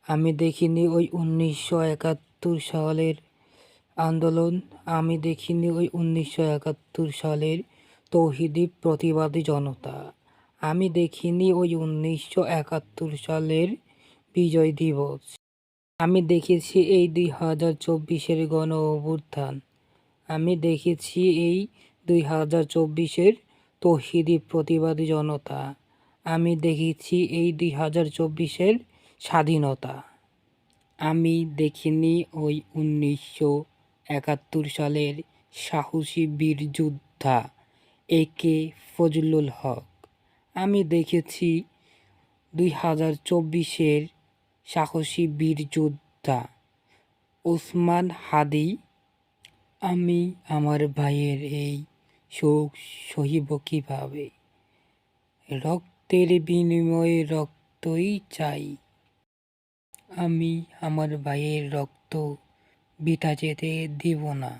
আমি দেখিনি ওই 1971 সালের আন্দোলন। আমি দেখিনি ওই 1971 সালের তৌহিদি প্রতিবাদী জনতা। আমি দেখিনি ওই 1971 সালের বিজয় দিবস। আমি দেখেছি এই 2024-এর গণ অভ্যুত্থান। আমি দেখেছি এই 2024-এর তৌহিদি প্রতিবাদী জনতা। আমি দেখেছি এই 2024-এর স্বাধীনতা। আমি দেখিনি ওই 1971 সালের সাহসী বীর যোদ্ধা একে ফজলুল হক। আমি দেখেছি 2024-এর সাহসী বীর যোদ্ধা ওসমান হাদি। আমি আমার ভাইয়ের এই শোক সহিব কিভাবে? রক্তের বিনিময়ে রক্তই চাই। আমি আমার ভাইয়ের রক্ত বৃথা যেতে দিব না।